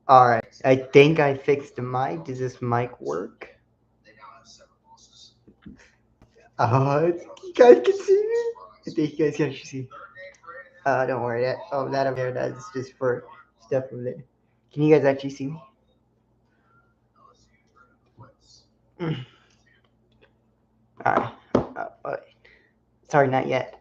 Alright, I think I fixed the mic. Does this mic work? You guys can see me? I think you guys can actually see. Don't worry. That over there, that's just for stuff over there. Can you guys actually see me? Alright. Wait. Sorry, not yet.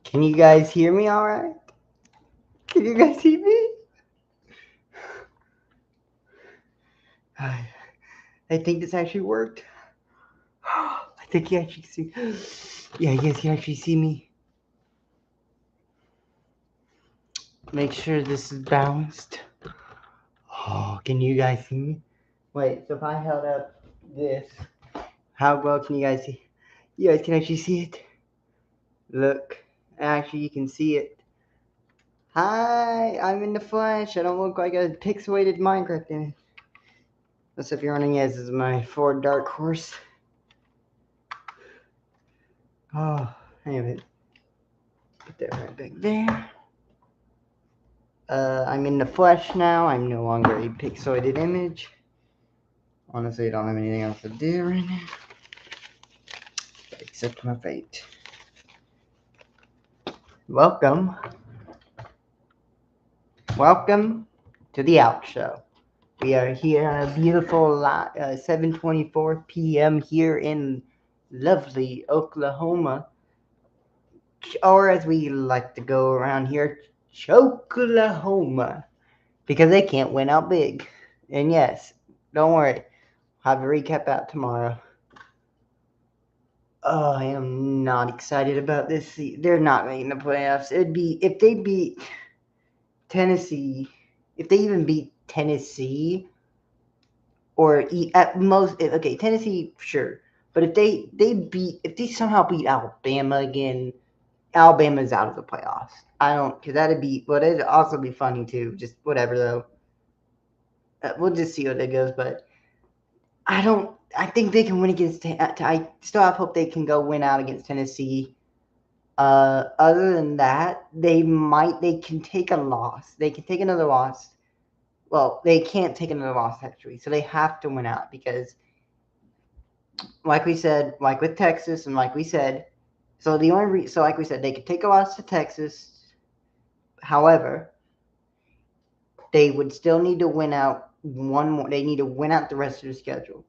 Can you guys hear me alright? Can you guys see me? I think this actually worked. I think you actually see. Yeah, you guys can actually see me. Make sure this is balanced. Oh, can you guys see me? Wait, so if I held up this, how well can you guys see? You guys can actually see it. Look, actually, you can see it. Hi, I'm in the flesh. I don't look like a pixelated Minecraft in it. That's if you're running as is my Ford Dark Horse. Oh, anyway, put that right back there. I'm in the flesh now. I'm no longer a pixelated image. Honestly, I don't have anything else to do right now. Except my fate. Welcome. Welcome to the Out Show. We are here on a beautiful 7:24 p.m. here in lovely Oklahoma. or as we like to go around here, Choklahoma, because they can't win out big. And yes, don't worry, I'll have a recap out tomorrow. Oh, I am not excited about this. They're not making the playoffs. It'd be if they beat Tennessee, if they even beat Tennessee, or at most, okay, Tennessee, sure. But if if they somehow beat Alabama again, Alabama's out of the playoffs. I don't, because it'd also be funny too. Just whatever though. We'll just see what it goes. But I think they can win against. I still have hope they can go win out against Tennessee. Other than that, they can take a loss. They can take another loss. Well, they can't take another loss actually, so they have to win out because, like we said, like with Texas, and like we said, so like we said, they could take a loss to Texas. However, they would still need to win out one more. They need to win out the rest of the schedule.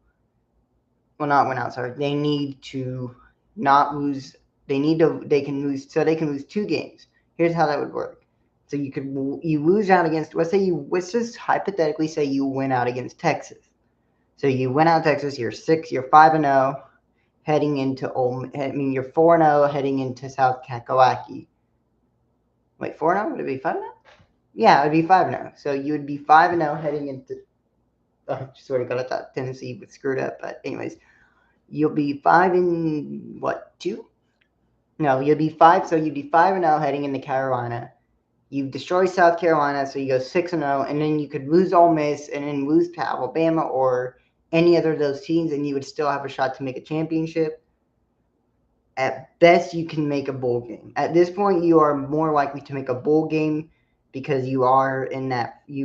Well, not win out. Sorry, they need to not lose. They can lose. So they can lose 2 games. Here's how that would work. So you lose out against. Let's just hypothetically say you win out against Texas. So you win out Texas. You're 5-0 heading into you're 4-0 heading into South Kakalaki. Wait, 4-0? Would it be 5-0? Yeah, it would be 5-0. So you would be 5-0 heading into. Oh, sort of got. I thought Tennessee was screwed up, but anyways, you'll be 2? No, you'll be 5. So you'd be 5-0 heading into Carolina. You destroy South Carolina, so you go 6-0, and then you could lose Ole Miss and then lose to Alabama or any other of those teams, and you would still have a shot to make a championship. At best, you can make a bowl game. At this point, you are more likely to make a bowl game because you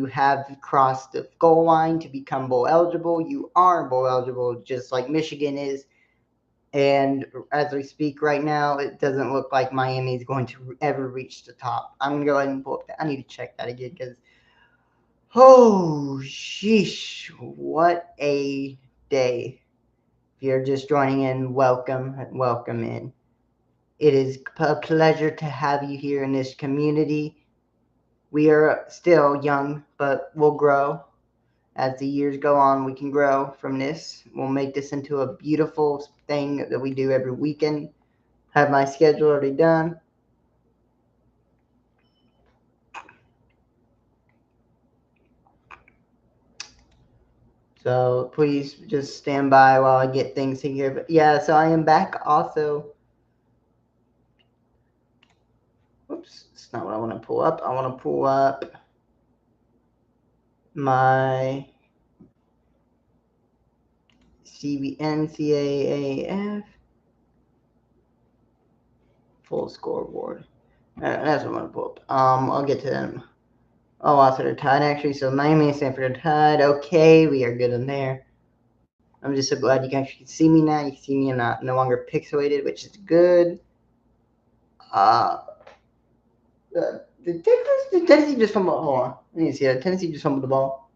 have crossed the goal line to become bowl eligible. You are bowl eligible, just like Michigan is. And as we speak right now, it doesn't look like Miami is going to ever reach the top. I'm going to go ahead and pull up that. I need to check that again because, oh, sheesh, what a day. If you're just joining in, welcome in. It is a pleasure to have you here in this community. We are still young, but we'll grow. As the years go on, we can grow from this. We'll make this into a beautiful thing that we do every weekend. Have my schedule already done. So please just stand by while I get things in here. But yeah, so I am back also. Oops, that's not what I want to pull up. I want to pull up my NCAAF full scoreboard. That's what I'm gonna pull up. I'll get to them. Oh, also they're tied actually. So Miami and Stanford are tied. Okay, we are good in there. I'm just so glad you guys can see me now. You can see me not no longer pixelated, which is good. Did Tennessee just fumble? Hold on, I need to see that. Tennessee just fumbled the ball.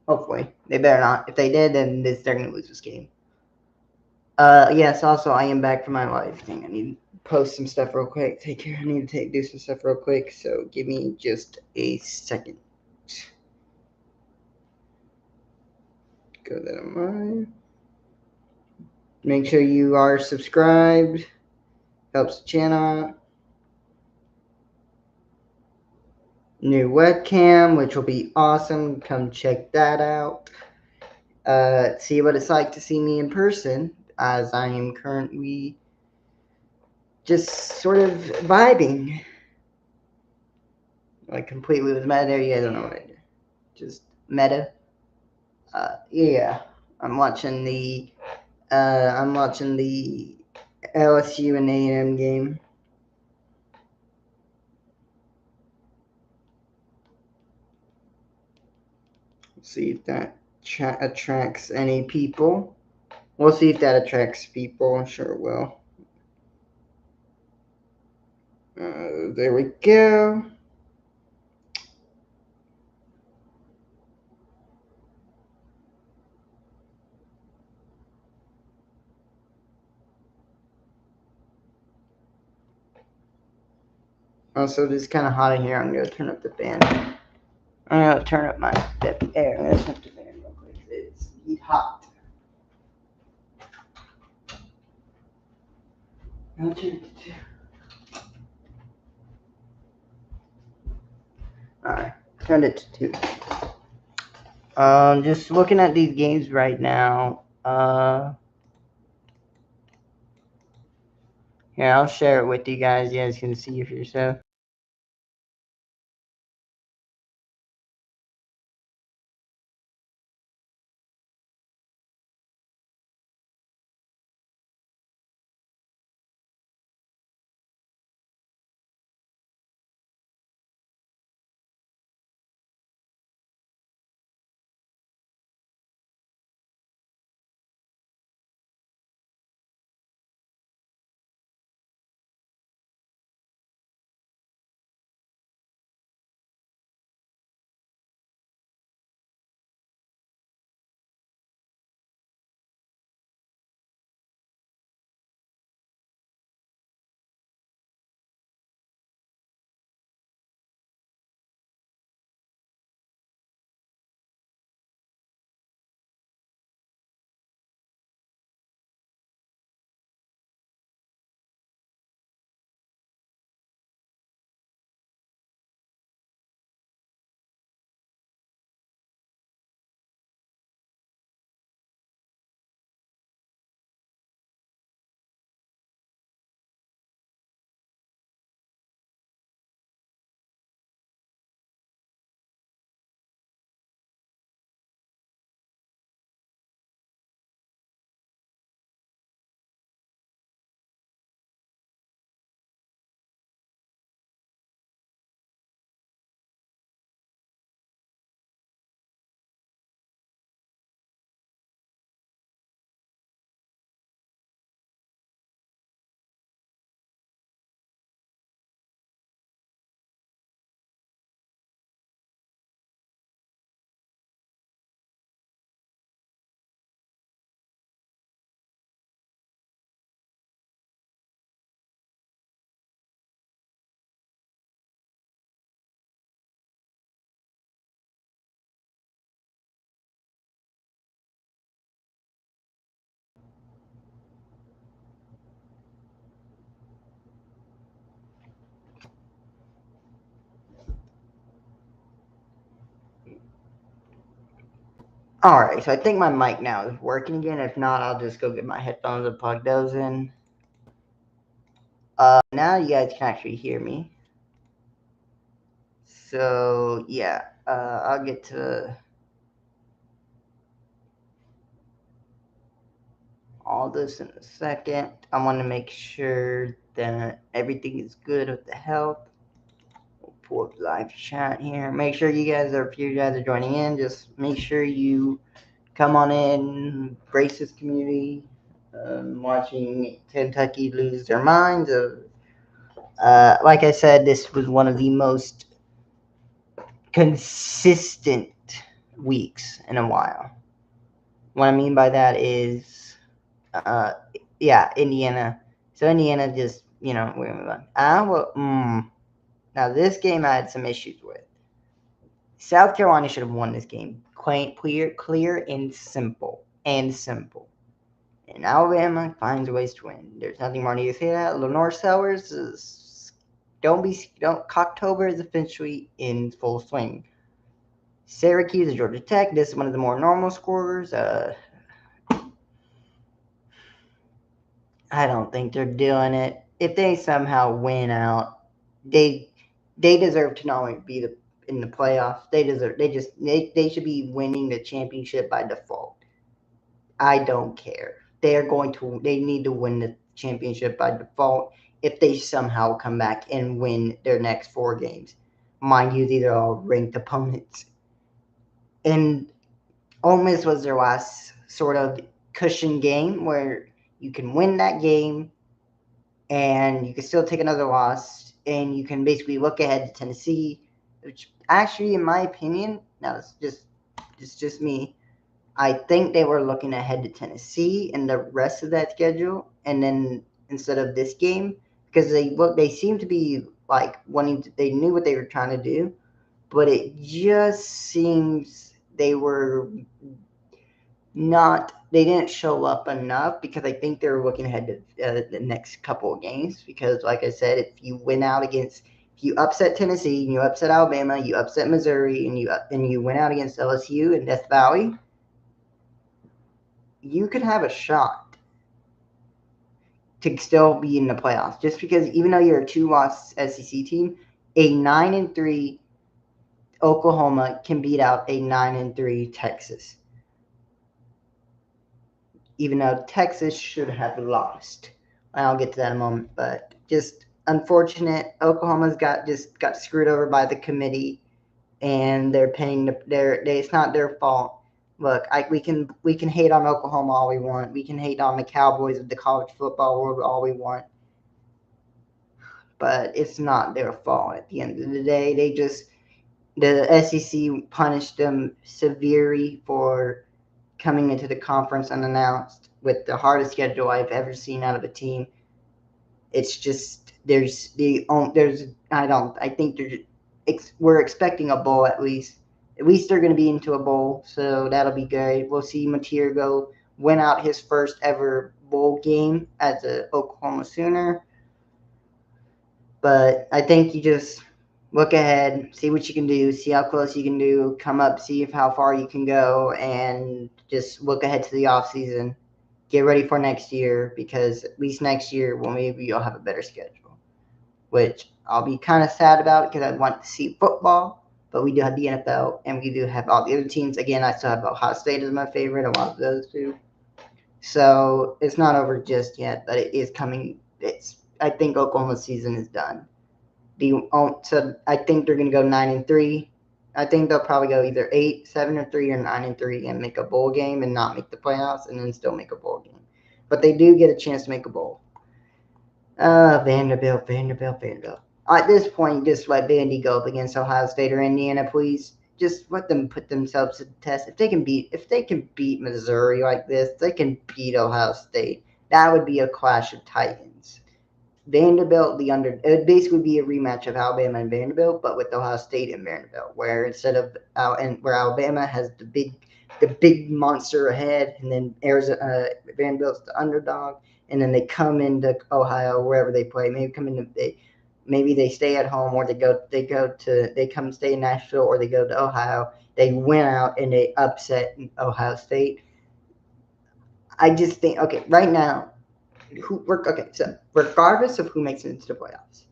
Hopefully, they better not. If they did, then they're gonna lose this game. Yes. Also, I am back from my live thing. I need to post some stuff real quick. Take care. I need to do some stuff real quick. So give me just a second. Go that on mine. Make sure you are subscribed. Helps the channel. New webcam, which will be awesome. Come check that out. See what it's like to see me in person, as I am currently just sort of vibing. Like completely with meta. Yeah, I don't know what I did. Just meta. Yeah, I'm watching the LSU and A&M game. See if that attracts any people. We'll see if that attracts people. I'm sure it will. There we go. Also, it's kind of hot in here. I'm gonna turn up the fan. I'm gonna turn up my air. I'm gonna turn up the fan real quick. It's hot. I'll turn it to 2. Alright, turned it to 2. Just looking at these games right now. Here, I'll share it with you guys. You guys can see for yourself. Alright, so I think my mic now is working again. If not, I'll just go get my headphones and plug those in. Now you guys can actually hear me. So, yeah, I'll get to all this in a second. I want to make sure that everything is good with the health. We'll pull up live chat here. Make sure you guys are, if you guys are joining in, just make sure you come on in, brace this community. Watching Kentucky lose their minds. Like I said, this was one of the most consistent weeks in a while. What I mean by that is, yeah, Indiana. So Indiana just, we're gonna move on. Now this game I had some issues with. South Carolina should have won this game. Clear and simple. And Alabama finds ways to win. There's nothing more to say that. Lenore Sellers is don't Cocktober is officially in full swing. Syracuse and Georgia Tech. This is one of the more normal scorers. I don't think they're doing it. If they somehow win out, they deserve to not only be in the playoffs. They should be winning the championship by default. I don't care. They need to win the championship by default if they somehow come back and win their next 4 games. Mind you, these are all ranked opponents. And Ole Miss was their last sort of cushion game where you can win that game and you can still take another loss and you can basically look ahead to Tennessee, which actually, in my opinion, now it's just me, I think they were looking ahead to Tennessee and the rest of that schedule, and then instead of this game, because they seem to be like they knew what they were trying to do, but it just seems they didn't show up enough because I think they were looking ahead to the next couple of games. Because, like I said, if you upset Tennessee, and you upset Alabama, you upset Missouri, and you went out against LSU and Death Valley, you could have a shot to still be in the playoffs. Just because even though you're a 2-loss SEC team, a 9-3 Oklahoma can beat out a 9-3 Texas. Even though Texas should have lost. I'll get to that in a moment, but just unfortunate. Oklahoma's got screwed over by the committee, and they're paying it's not their fault. Look, we can hate on Oklahoma all we want. We can hate on the Cowboys of the college football world all we want, but it's not their fault. At the end of the day, the SEC punished them severely for coming into the conference unannounced with the hardest schedule I've ever seen out of a team. It's just I think we're expecting a bowl at least. At least they're going to be into a bowl, so that'll be good. We'll see Matirgo win out his first ever bowl game as a Oklahoma Sooner. But I think you just look ahead, see what you can do, see how close you can do, come up, see how far you can go, and just look ahead to the off season. Get ready for next year, because at least next year, well, maybe you'll have a better schedule, which I'll be kind of sad about because I want to see football, but we do have the NFL, and we do have all the other teams. Again, I still have Ohio State as my favorite, a lot of those two. So it's not over just yet, but it is coming. I think Oklahoma's season is done. So I think they're going to go 9-3. I think they'll probably go either 7-3, or 9-3, and make a bowl game and not make the playoffs, and then still make a bowl game. But they do get a chance to make a bowl. Vanderbilt. At this point, just let Vandy go up against Ohio State or Indiana, please. Just let them put themselves to the test. If they can beat Missouri like this, they can beat Ohio State. That would be a clash of titans. Vanderbilt, it would basically be a rematch of Alabama and Vanderbilt, but with Ohio State and Vanderbilt, where instead of where Alabama has the big monster ahead, and then Vanderbilt's the underdog, and then they come into Ohio wherever they play. Maybe they stay at home, or they come stay in Nashville, or they go to Ohio. They win out and they upset Ohio State. I just think, okay, right now, so regardless of who makes it into the playoffs,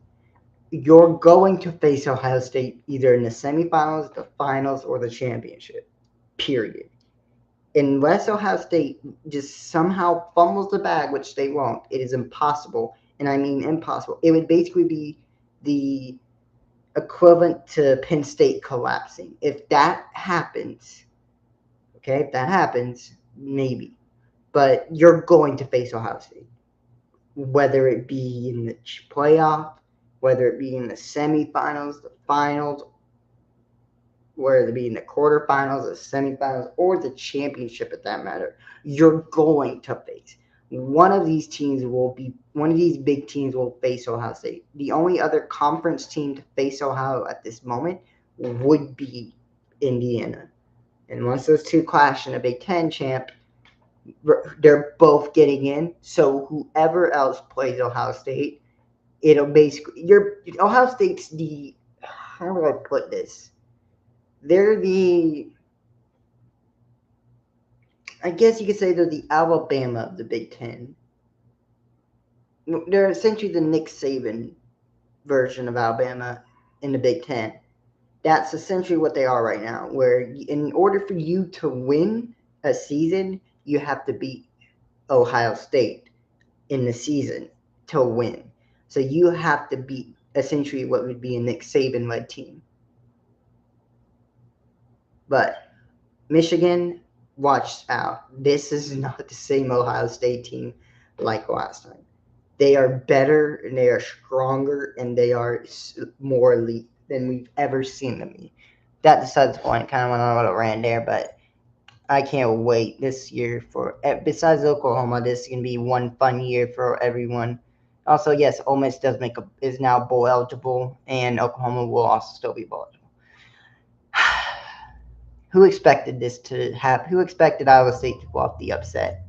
you're going to face Ohio State either in the semifinals, the finals, or the championship. Period. Unless Ohio State just somehow fumbles the bag, which they won't, it is impossible. And I mean impossible. It would basically be the equivalent to Penn State collapsing. If that happens, maybe. But you're going to face Ohio State. Whether it be in the playoff, whether it be in the semifinals, the finals, whether it be in the quarterfinals, the semifinals, or the championship, at that matter, you're going to face. One of these big teams will face Ohio State. The only other conference team to face Ohio at this moment would be Indiana. And once those two clash in a Big Ten champ, they're both getting in. So whoever else plays Ohio State, it'll basically Ohio State's how do I put this? I guess you could say they're the Alabama of the Big Ten. They're essentially the Nick Saban version of Alabama in the Big Ten. That's essentially what they are right now, where in order for you to win a season, you have to beat Ohio State in the season to win. So you have to beat essentially what would be a Nick Saban-led team. But Michigan, watch out. This is not the same Ohio State team like last time. They are better, and they are stronger, and they are more elite than we've ever seen them be. That decides the point. Kind of went on a little rant there, but I can't wait this year besides Oklahoma, this is going to be one fun year for everyone. Also, yes, Ole Miss is now bowl eligible, and Oklahoma will also still be bowl eligible. Who expected this to happen? Who expected Iowa State to pull off the upset?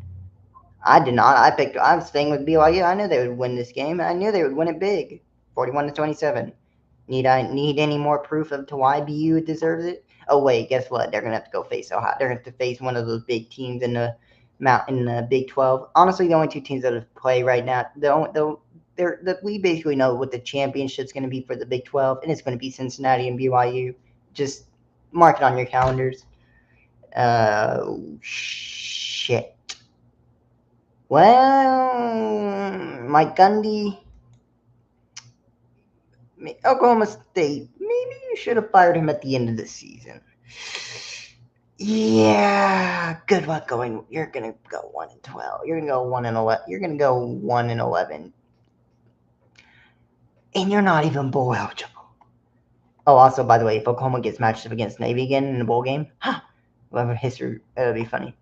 I did not. I was staying with BYU. I knew they would win this game. I knew they would win it big, 41-27. Need I need any more proof of to why BU deserves it? Oh wait, guess what? They're gonna have to go face Ohio. They're gonna have to face one of those big teams in the Big 12. Honestly, the only two teams that have play right now, we basically know what the championship's gonna be for the Big 12, and it's gonna be Cincinnati and BYU. Just mark it on your calendars. Shit. Well, Mike Gundy, Oklahoma State. Maybe you should have fired him at the end of the season. Yeah, good luck going. You're gonna go 1-12. You're gonna go 1-11. You're gonna go 1-11, and you're not even bowl eligible. Oh, also, by the way, if Oklahoma gets matched up against Navy again in the bowl game, we'll have a history. It'll be funny.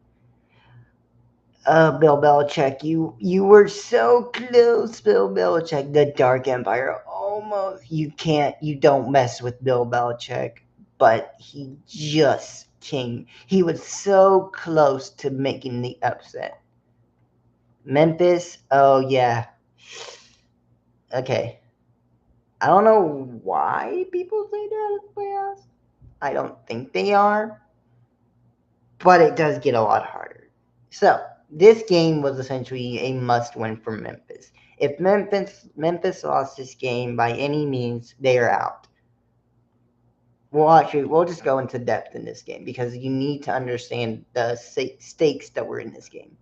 Bill Belichick, you were so close, Bill Belichick. The Dark Empire, almost. You don't mess with Bill Belichick, but he just king. He was so close to making the upset. Memphis, oh yeah. Okay. I don't know why people say they're out of the playoffs. I don't think they are, but it does get a lot harder. So this game was essentially a must-win for Memphis. If Memphis lost this game by any means, they are out. We'll just go into depth in this game because you need to understand the stakes that were in this game.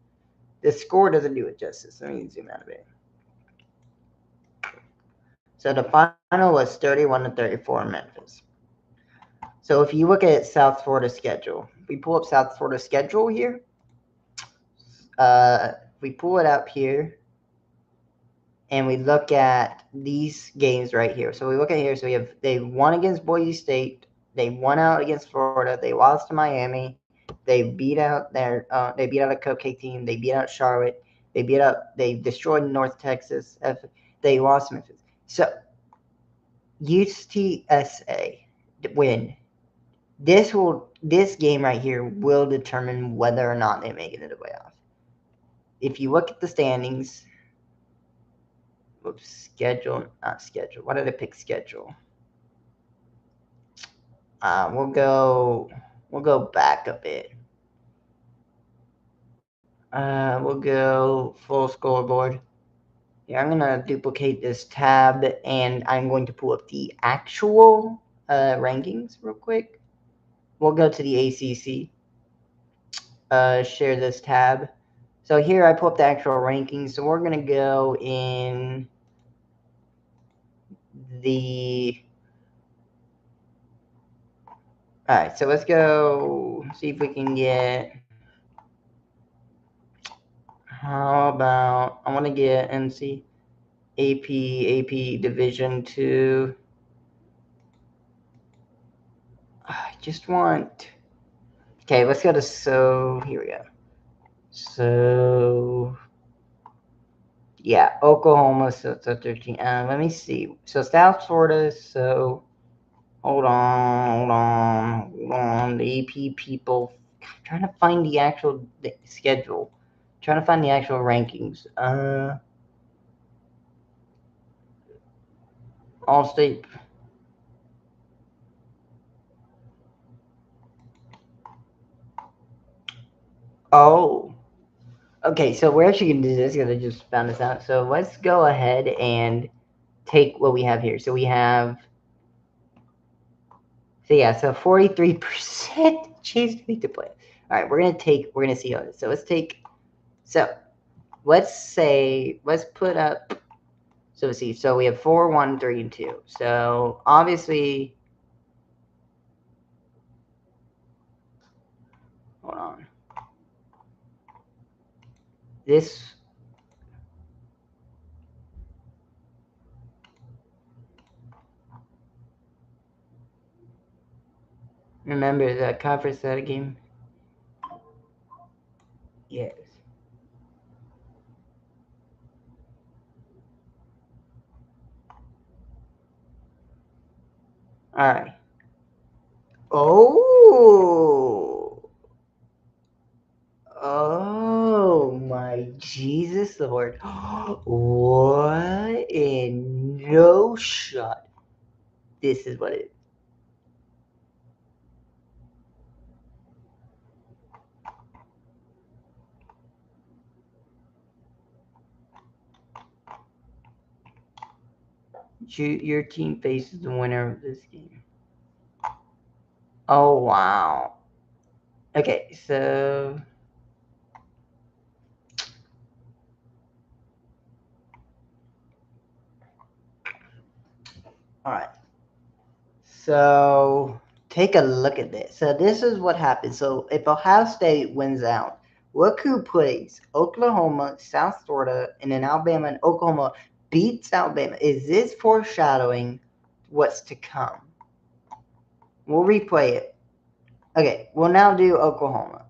The score doesn't do it justice. Let me zoom out a bit. So the final was 31-34 in Memphis. So if you look at South Florida's schedule, we pull up South Florida's schedule here. We pull it up here, and we look at these games right here. So we look at here. So they won against Boise State. They won out against Florida. They lost to Miami. They beat out a cupcake team. They beat out Charlotte. They destroyed North Texas. They lost Memphis. So UTSA win. This game right here will determine whether or not they make it into the playoffs. If you look at the standings, not schedule. Why did I pick schedule? We'll go back a bit. We'll go full scoreboard. Yeah, I'm gonna duplicate this tab, and I'm going to pull up the actual rankings real quick. We'll go to the ACC. Share this tab. So here I pull up the actual rankings. So we're gonna go in the. All right, so let's go see if we can get. How about I want to get NC AP Division 2. I just want. Okay, let's go to here we go. So yeah, Oklahoma. So 13. Let me see. So South Florida. So hold on. The AP people. I'm trying to find the actual schedule. Trying to find the actual rankings. All state. Oh. Okay, so we're actually going to do this because I just found this out. So let's go ahead and take what we have here. So we have, so 43% chance to make the play. All right, we're going to see all this. So let's put up, so let's see. So we have 4, 1, 3, and 2. So obviously, hold on. This. Remember the conference that game? Yes. All right. Oh. Oh my Jesus Lord. What in no shot. This is what it is. Your team faces the winner of this game. Oh wow. Okay, so alright. So take a look at this. So this is what happens. So if Ohio State wins out, look who plays Oklahoma, South Florida, and then Alabama and Oklahoma beats Alabama. Is this foreshadowing what's to come? We'll replay it. Okay, we'll now do Oklahoma.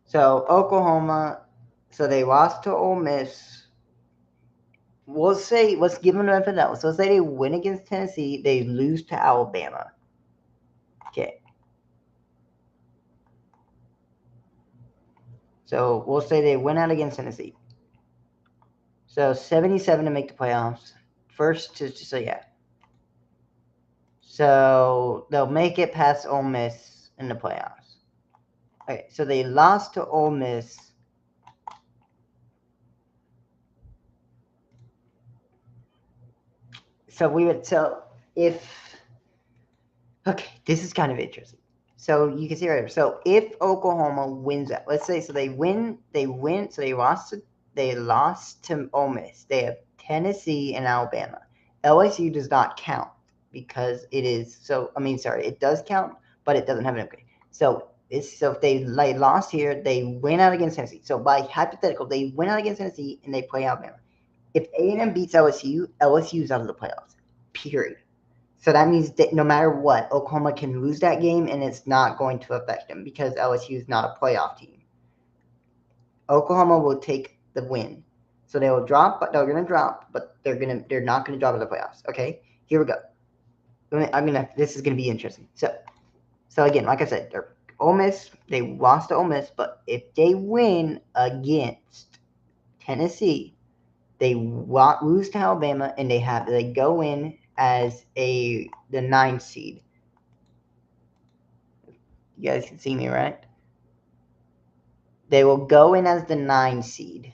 So Oklahoma, so they lost to Ole Miss. We'll say, let's give them an doubt. So let's say they win against Tennessee, they lose to Alabama. Okay. So we'll say they win out against Tennessee. So 77 to make the playoffs. So yeah. So they'll make it past Ole Miss in the playoffs. Okay, so they lost to Ole Miss. Okay, this is kind of interesting. So you can see right here. So if Oklahoma wins out, let's say so they lost to Ole Miss. They have Tennessee and Alabama. LSU does not count because it does count, but it doesn't have an upgrade. So if they lost here, they win out against Tennessee. So by hypothetical, they win out against Tennessee and they play Alabama. If A&M beats LSU, LSU is out of the playoffs. Period. So that means that no matter what, Oklahoma can lose that game and it's not going to affect them because LSU is not a playoff team. Oklahoma will take the win. So they're going to drop, but they're not going to drop in the playoffs. Okay, here we go. This is going to be interesting. So again, like I said, they're Ole Miss. They lost to Ole Miss, but if they win against Tennessee, they lose to Alabama, and they go in as the 9th seed. You guys can see me, right? They will go in as the 9 seed.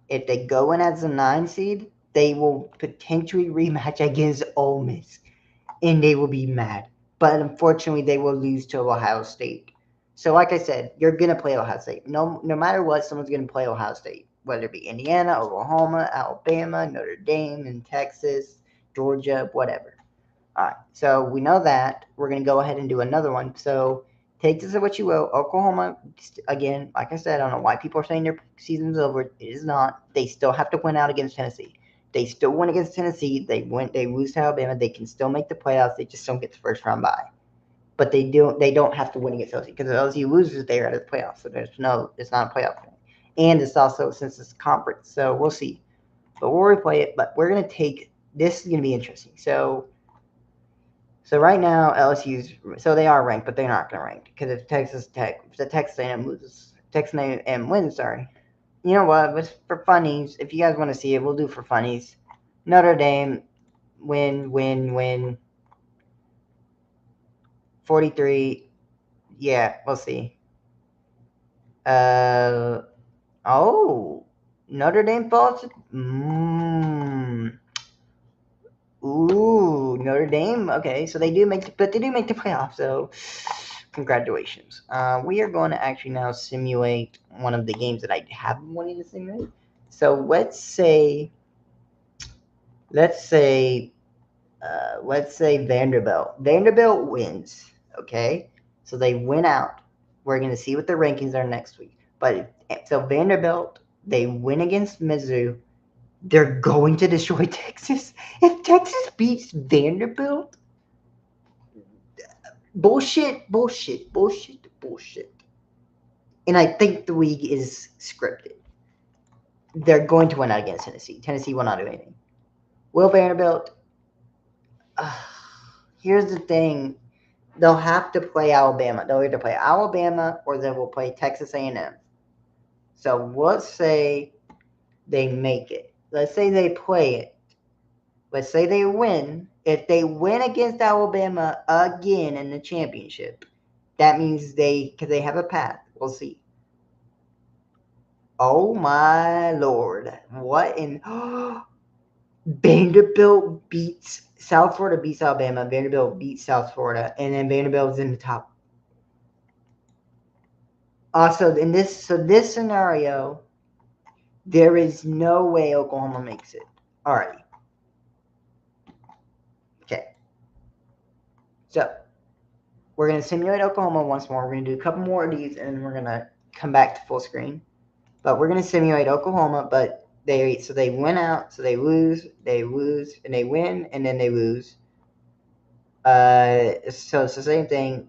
If they go in as the 9 seed, they will potentially rematch against Ole Miss, and they will be mad. But unfortunately, they will lose to Ohio State. So, like I said, you're gonna play Ohio State. No matter what, someone's gonna play Ohio State, whether it be Indiana, Oklahoma, Alabama, Notre Dame, and Texas, Georgia, whatever. All right, so we know that. We're going to go ahead and do another one. So take this as what you will. Oklahoma, again, like I said, I don't know why people are saying their season's over. It is not. They still have to win out against Tennessee. They still win against Tennessee. They lose to Alabama. They can still make the playoffs. They just don't get the first round bye. But they don't have to win against LSU because if LSU loses, they're out of the playoffs. So it's not a playoff game. And it's also since it's a conference. So we'll see. But we'll replay it. But we're going to take this is going to be interesting. So right now LSU's they are ranked, but they're not going to rank because if the Texas A&M wins, sorry. You know what? But for funnies, if you guys want to see it, we'll do for funnies. Notre Dame win 43. Yeah, we'll see. Notre Dame falls. Ooh, Notre Dame. Okay, so they do make the playoffs. So, congratulations. We are going to actually now simulate one of the games that I have been wanting to simulate. So let's say Vanderbilt. Vanderbilt wins. Okay, so they win out. We're going to see what their rankings are next week. But so Vanderbilt, they win against Mizzou. They're going to destroy Texas. If Texas beats Vanderbilt, bullshit. And I think the league is scripted. They're going to win out against Tennessee. Tennessee will not do anything. Will Vanderbilt Here's the thing. They'll have to play Alabama. They'll either play Alabama or they will play Texas A&M. So let's say they make it. Let's say they play it. Let's say they win. If they win against Alabama again in the championship, that means because they have a path. We'll see. Oh my Lord. What in Vanderbilt beats South Florida beats Alabama. Vanderbilt beats South Florida, and then Vanderbilt's in the top. Also, in this scenario, there is no way Oklahoma makes it. All right. Okay. So we're gonna simulate Oklahoma once more. We're gonna do a couple more of these, and we're gonna come back to full screen. But we're gonna simulate Oklahoma, but they win out, so they lose, and they win, and then they lose. So it's the same thing,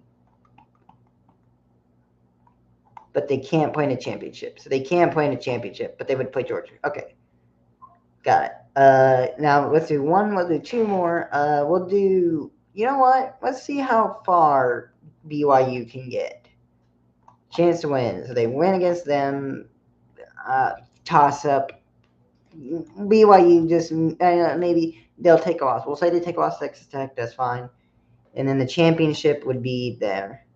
but they can't play in a championship. So they can play in a championship, but they would play Georgia. Okay, got it. Now let's do one. We'll do two more. We'll do. You know what? Let's see how far BYU can get. Chance to win. So they win against them. Toss up. BYU just maybe they'll take a loss. We'll say they take a loss to Texas Tech. That's fine. And then the championship would be there.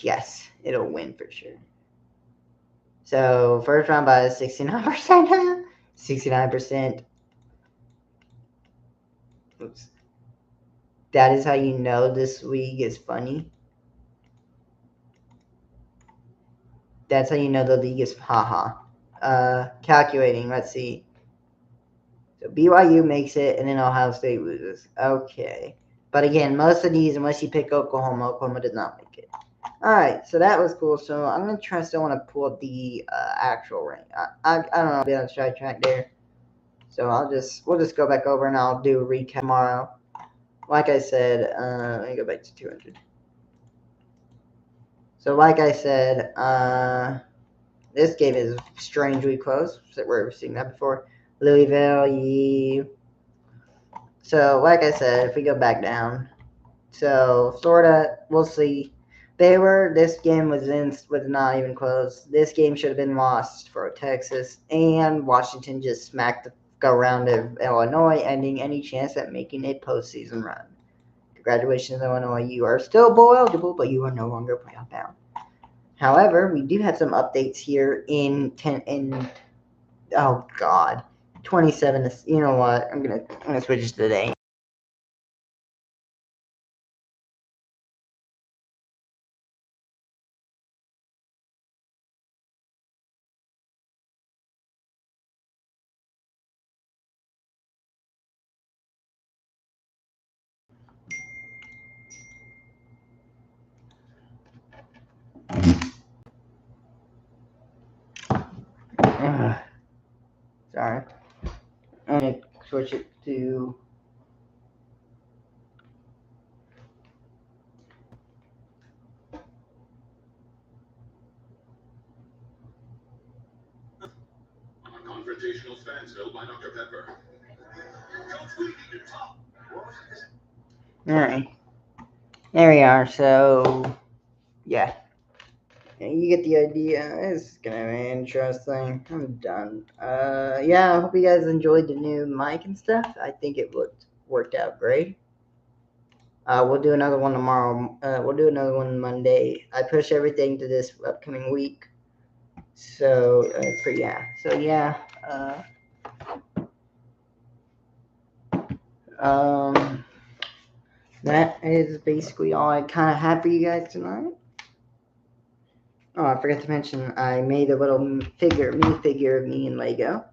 Yes, it'll win for sure. So first round by 69%. 69%. Oops. That is how you know this league is funny. That's how you know the league is haha. Calculating. Let's see. So BYU makes it, and then Ohio State loses. Okay. But again, most of these, unless you pick Oklahoma does not make it. All right, so that was cool. So I'm gonna try. Still want to pull up the actual rank. I don't know. I'll be on the track there. So we'll just go back over and I'll do a recap tomorrow. Like I said, let me go back to 200. So like I said, this game is strangely close. We've seen that before. Louisville, So like I said, if we go back down, so Florida, we'll see. Baylor, this game was not even close. This game should have been lost for Texas, and Washington just smacked the go round of Illinois, ending any chance at making a postseason run. Congratulations, Illinois. You are still bowl eligible, but you are no longer playoff bound. However, we do have some updates here in 27. You know what? I'm gonna switch to today. Sorry. I'm gonna switch it to. Confrontational standstill by Dr. Pepper. Alright. There we are. So, yeah. You get the idea. It's gonna be interesting. I'm done. Yeah, I hope you guys enjoyed the new mic and stuff. I think it worked out great. We'll do another one tomorrow. We'll do another one Monday. I push everything to this upcoming week. So, yeah. That is basically all I kind of have for you guys tonight. Oh, I forgot to mention, I made a little minifigure of me in Lego.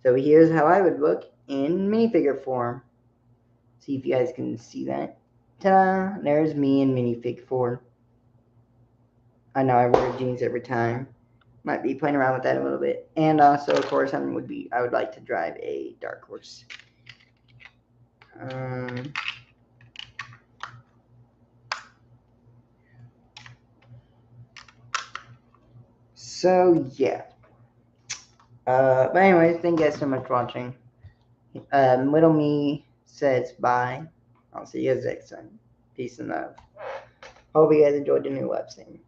So here's how I would look in minifigure form. See if you guys can see that. Ta-da! There's me in minifig form. I know I wear jeans every time. Might be playing around with that a little bit. And also, of course, I would like to drive a dark horse. So yeah. But anyways, thank you guys so much for watching. Little me says bye. I'll see you guys next time. Peace and love. Hope you guys enjoyed the new web scene.